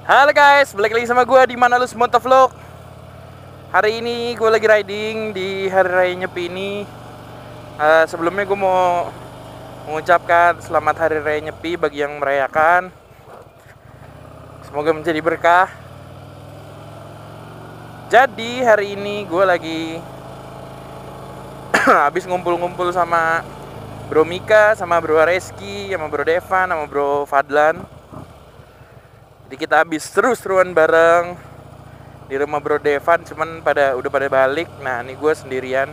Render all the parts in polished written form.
Halo guys, balik lagi sama gue di Manalus Motovlog. Hari ini gue lagi riding di Hari Raya Nyepi ini. Sebelumnya gue mau mengucapkan selamat Hari Raya Nyepi bagi yang merayakan. Semoga menjadi berkah. Jadi hari ini gue lagi habis ngumpul-ngumpul sama Bro Mika, sama Bro Reski, sama Bro Devan, sama Bro Fadlan. Jadi kita habis seru-seruan bareng di rumah Bro Devan, cuman udah pada balik. Nah, ini gue sendirian.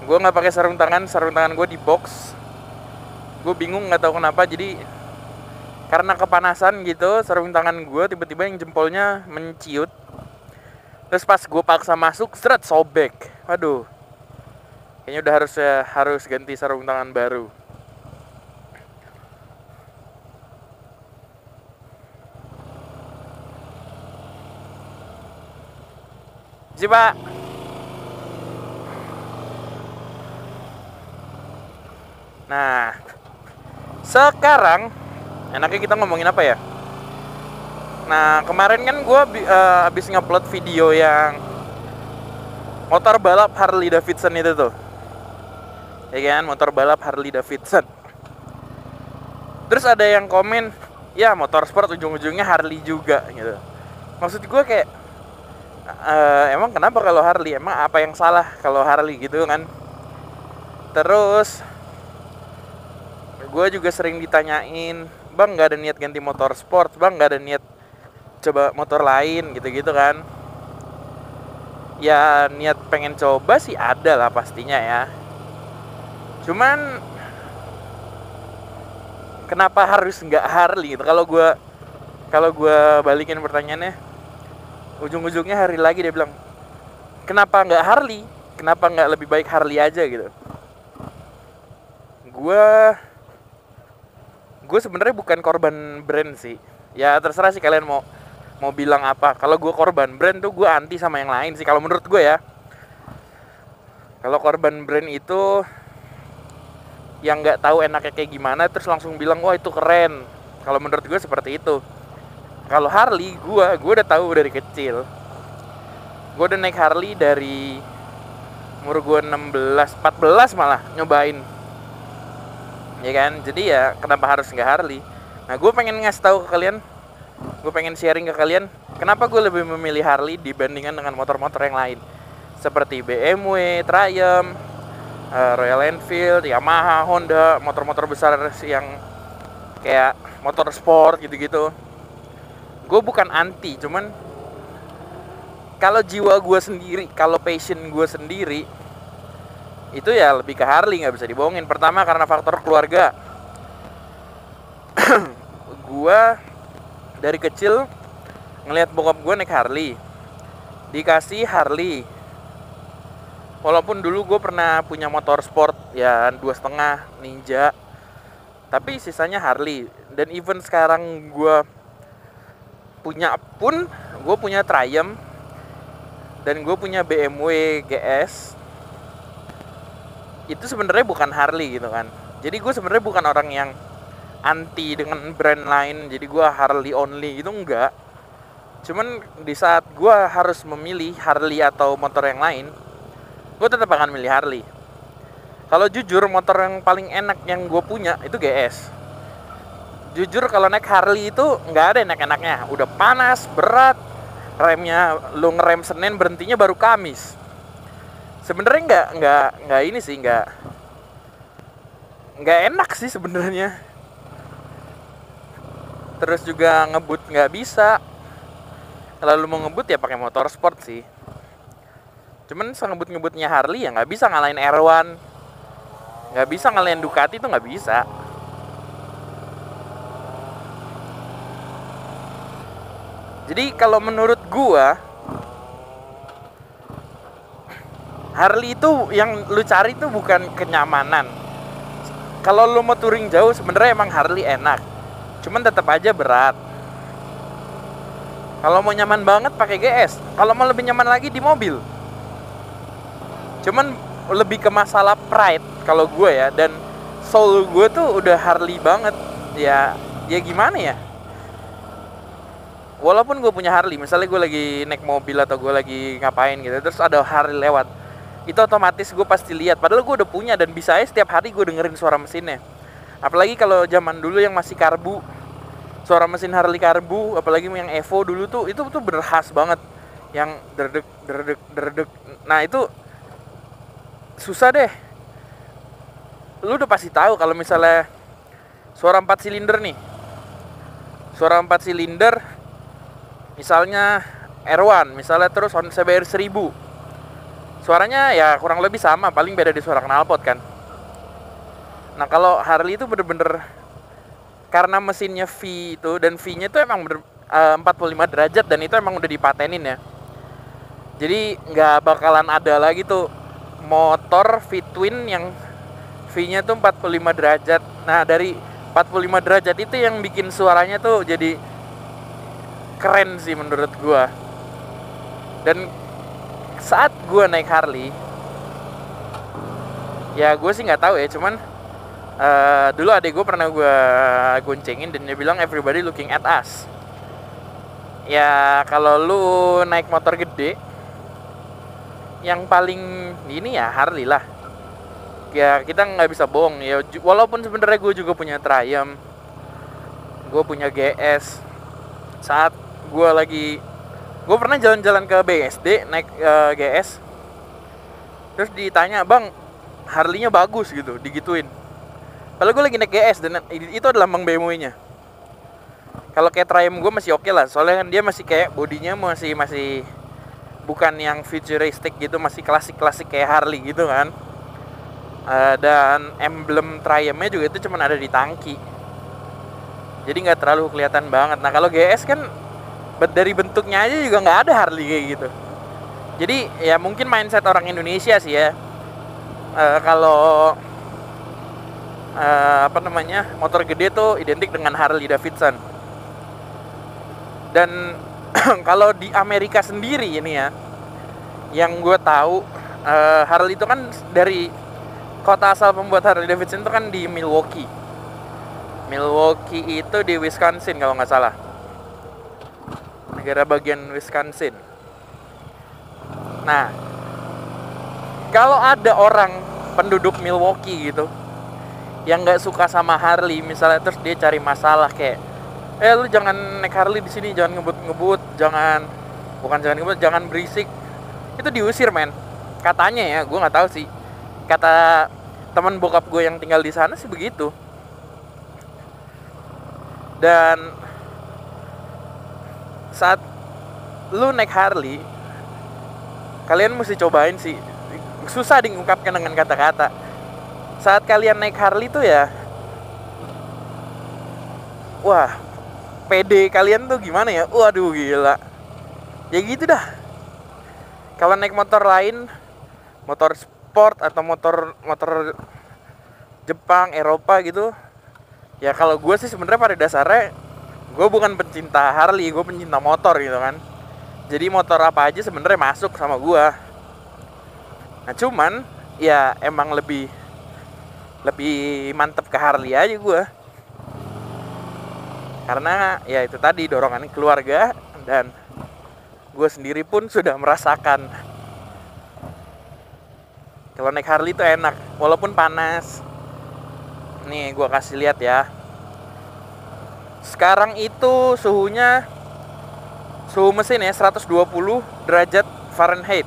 Gue nggak pakai sarung tangan gue di box. Gue bingung nggak tahu kenapa. Jadi karena kepanasan gitu, sarung tangan gue tiba-tiba yang jempolnya menciut. Terus pas gue paksa masuk, seret sobek. Waduh, kayaknya udah harus ganti sarung tangan baru. Sih Pak. Nah, sekarang enaknya kita ngomongin apa ya? Nah, kemarin kan gue abis ngupload video yang motor balap Harley Davidson itu tuh, ya kan, motor balap Harley Davidson. Terus ada yang komen, ya motor sport ujung-ujungnya Harley juga gitu. Maksud gue kayak, emang kenapa kalau Harley? Emang apa yang salah kalau Harley gitu kan? Terus gue juga sering ditanyain, bang nggak ada niat ganti motor sport, bang nggak ada niat coba motor lain gitu-gitu kan? Ya niat pengen coba sih ada lah pastinya ya. Cuman kenapa harus nggak Harley gitu? Kalau gue balikin pertanyaannya, ujung-ujungnya Harley lagi. Dia bilang, kenapa nggak Harley? Kenapa nggak lebih baik Harley aja gitu? Gue sebenarnya bukan korban brand sih. Ya terserah sih kalian mau bilang apa. Kalau gue korban brand tuh gue anti sama yang lain sih. Kalau menurut gue ya, kalau korban brand itu yang nggak tahu enaknya kayak gimana terus langsung bilang wah itu keren. Kalau menurut gue seperti itu. Kalau Harley, gue udah tahu dari kecil. Gue udah naik Harley dari umur gue 16, 14 malah nyobain. Ya kan? Jadi ya kenapa harus nggak Harley? Nah, gue pengen ngasih tahu ke kalian, gue pengen sharing ke kalian, kenapa gue lebih memilih Harley dibandingkan dengan motor-motor yang lain. Seperti BMW, Triumph, Royal Enfield, Yamaha, Honda, motor-motor besar yang kayak motor sport gitu-gitu. Gue bukan anti, cuman kalau jiwa gue sendiri, kalau passion gue sendiri, itu ya lebih ke Harley, nggak bisa dibohongin. Pertama karena faktor keluarga. Gue dari kecil ngelihat bokap gue naik Harley, dikasih Harley. Walaupun dulu gue pernah punya motor sport ya 2,5 Ninja, tapi sisanya Harley. Dan even sekarang gue punya Triumph dan gue punya BMW GS. Itu sebenarnya bukan Harley gitu kan. Jadi gue sebenarnya bukan orang yang anti dengan brand lain, jadi gue Harley only gitu, enggak. Cuman di saat gue harus memilih Harley atau motor yang lain, gue tetap akan milih Harley. Kalau jujur, motor yang paling enak yang gue punya itu GS. Jujur kalau naik Harley itu nggak ada enak-enaknya. Udah panas, berat, remnya lu ngerem Senin berhentinya baru Kamis. Sebenarnya nggak ini sih, nggak enak sih sebenarnya. Terus juga ngebut nggak bisa. Kalau lu mau ngebut ya pakai motor sport sih. Cuman ngebut-ngebutnya Harley ya nggak bisa ngalahin R1, nggak bisa ngalahin Ducati, itu nggak bisa. Jadi kalau menurut gua, Harley itu yang lu cari itu bukan kenyamanan. Kalau lu mau touring jauh sebenarnya emang Harley enak, cuman tetap aja berat. Kalau mau nyaman banget pakai GS. Kalau mau lebih nyaman lagi di mobil. Cuman lebih ke masalah pride kalau gue ya, dan soul gue tuh udah Harley banget. Ya gimana ya? walaupun gue punya Harley, misalnya gue lagi naik mobil atau gue lagi ngapain gitu, terus ada Harley lewat, itu otomatis gue pasti lihat. Padahal gue udah punya dan bisa aja setiap hari gue dengerin suara mesinnya. Apalagi kalau zaman dulu yang masih karbu, suara mesin Harley karbu, apalagi yang Evo dulu tuh, itu tuh bener khas banget, yang derdek derdek derdek. Nah itu susah deh. Lu udah pasti tahu kalau misalnya suara 4 silinder nih, suara 4 silinder misalnya R1 misalnya, terus Honda CBR 1000, suaranya ya kurang lebih sama, paling beda di suara knalpot kan. Nah kalau Harley itu bener-bener karena mesinnya V itu, dan V-nya itu emang 45 derajat, dan itu emang udah dipatenin ya. Jadi nggak bakalan ada lagi tuh motor V-twin yang V-nya tuh 45 derajat. Nah dari 45 derajat itu yang bikin suaranya tuh jadi keren sih menurut gua. Dan saat gua naik Harley, ya gue sih nggak tahu ya, cuman dulu adik gue pernah gue goncengin dan dia bilang everybody looking at us. Ya kalau lu naik motor gede, yang paling ini ya Harley lah. Ya kita nggak bisa bohong ya, walaupun sebenarnya gue juga punya Triumph, gue punya GS. Saat gue pernah jalan-jalan ke BSD naik GS, terus ditanya, bang Harley-nya bagus gitu, digituin. Kalau gue lagi naik GS dan itu adalah Bang BMW-nya. Kalau kayak Triumph gue masih oke lah, soalnya kan dia masih kayak bodinya masih bukan yang futuristik gitu, masih klasik kayak Harley gitu kan. Dan emblem Triumph-nya juga itu cuma ada di tangki, jadi nggak terlalu kelihatan banget. Nah kalau GS kan dari bentuknya aja juga nggak ada Harley kayak gitu. Jadi ya mungkin mindset orang Indonesia sih ya. Kalau motor gede tuh identik dengan Harley Davidson. Dan kalau di Amerika sendiri ini ya, yang gue tahu Harley itu kan dari kota asal pembuat Harley Davidson itu kan di Milwaukee. Milwaukee itu di Wisconsin kalau nggak salah, negara bagian Wisconsin. Nah kalau ada orang penduduk Milwaukee gitu yang nggak suka sama Harley misalnya, terus dia cari masalah kayak, lu jangan naik Harley di sini, jangan ngebut, jangan berisik, itu diusir men, katanya ya. Gue nggak tahu sih, kata teman bokap gue yang tinggal di sana sih begitu. Dan saat lu naik Harley, kalian mesti cobain sih, susah diungkapkan dengan kata-kata. Saat kalian naik Harley tuh ya, wah, pede kalian tuh gimana ya, waduh gila. Ya gitu dah. Kalau naik motor lain, motor sport atau motor Jepang, Eropa gitu, ya kalau gue sih sebenarnya pada dasarnya gue bukan pencinta Harley, gue pencinta motor gitu kan. Jadi motor apa aja sebenarnya masuk sama gue. Nah cuman ya emang lebih mantep ke Harley aja gue, karena ya itu tadi dorongan keluarga, dan gue sendiri pun sudah merasakan kalau naik Harley itu enak walaupun panas. Nih gue kasih lihat ya, sekarang itu suhu mesin ya 120 derajat Fahrenheit.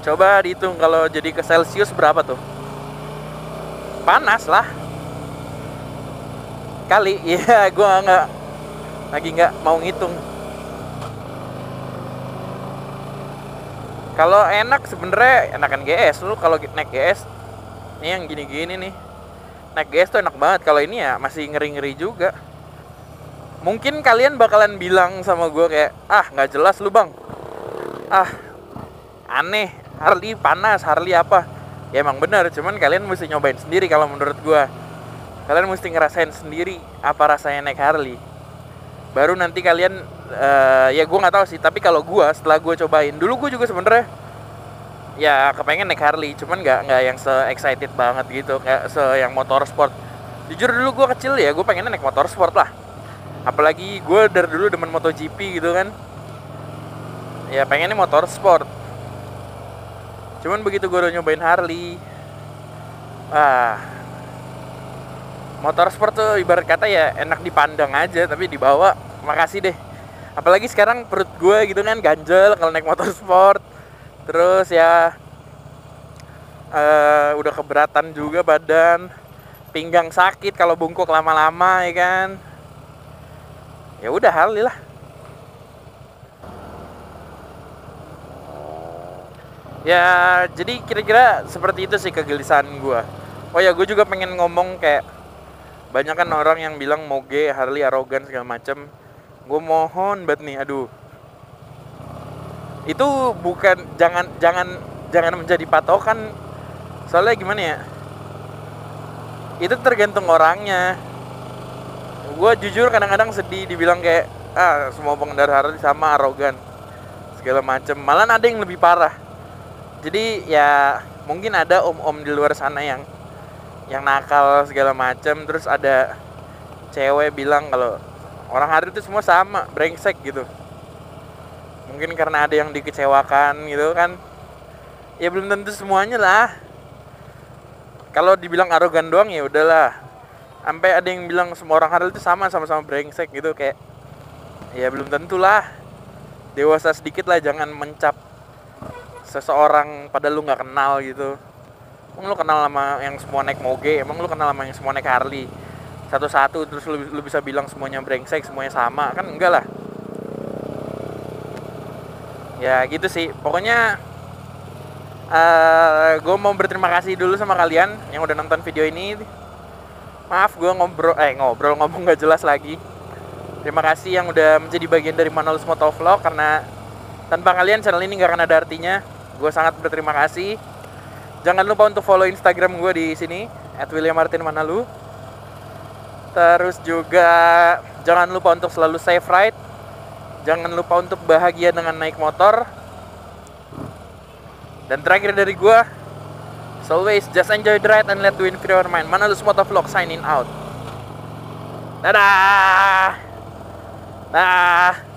Coba dihitung kalau jadi ke Celsius berapa tuh. Panas lah kali ya. Gue nggak mau ngitung. Kalau enak sebenarnya enakan GS. Lu kalau naik GS nih yang gini-gini nih, naik GS tuh enak banget. Kalau ini ya masih ngeri-ngeri juga. Mungkin kalian bakalan bilang sama gue kayak, nggak jelas lu bang, aneh, Harley panas, Harley apa. Ya emang benar, cuman kalian mesti nyobain sendiri. Kalau menurut gue, kalian mesti ngerasain sendiri apa rasanya naik Harley. Baru nanti kalian ya gue nggak tahu sih, tapi kalau gue setelah gue cobain, dulu gue juga sebenarnya ya kepengen naik Harley, cuman nggak yang se-excited banget gitu kayak yang motor sport. Jujur dulu gue kecil ya gue pengennya naik motor sport lah, Apalagi gue dari dulu demen MotoGP gitu kan. Ya pengennya motor sport. Cuman begitu gue udah nyobain Harley, motor sport tuh ibarat kata ya enak dipandang aja, tapi dibawa makasih deh. Apalagi sekarang perut gue gitu kan ganjel kalau naik motor sport. Terus ya udah keberatan juga badan, pinggang sakit kalau bungkuk lama-lama ya kan. Ya udah Harley lah. Ya jadi kira-kira seperti itu sih kegelisahan gue. Oh ya, gue juga pengen ngomong kayak banyak kan orang yang bilang moge, Harley arogan segala macem. Gue mohon banget nih, aduh, itu bukan, jangan menjadi patokan. Soalnya gimana ya, itu tergantung orangnya. Gue jujur kadang-kadang sedih dibilang kayak semua pengendara Harley sama arogan segala macem. Malah ada yang lebih parah. Jadi ya mungkin ada om-om di luar sana yang nakal segala macem. Terus ada cewek bilang kalau orang Harley itu semua sama, brengsek gitu. Mungkin karena ada yang dikecewakan gitu kan. Ya belum tentu semuanya lah. Kalau dibilang arogan doang ya udahlah. Sampai ada yang bilang semua orang Harley itu sama-sama brengsek gitu, kayak ya belum tentu lah. Dewasa sedikit lah, jangan mencap seseorang padahal lu nggak kenal gitu. Emang lu kenal sama yang semua naik moge? Emang lu kenal sama yang semua naik Harley? Satu-satu terus lu bisa bilang semuanya brengsek, semuanya sama? Kan enggak lah. Ya gitu sih. Pokoknya gue mau berterima kasih dulu sama kalian yang udah nonton video ini. Maaf gue ngobrol ngomong gak jelas lagi. Terima kasih yang udah menjadi bagian dari Manolus Motovlog, karena tanpa kalian channel ini gak akan ada artinya. Gue sangat berterima kasih. Jangan lupa untuk follow Instagram gue di sini @williammartinmanalu. Terus juga jangan lupa untuk selalu safe ride. Jangan lupa untuk bahagia dengan naik motor. Dan terakhir dari gue, as always, just enjoy the ride and let the wind free your mind. Manolus Motovlog signing out. Dadah. Dah.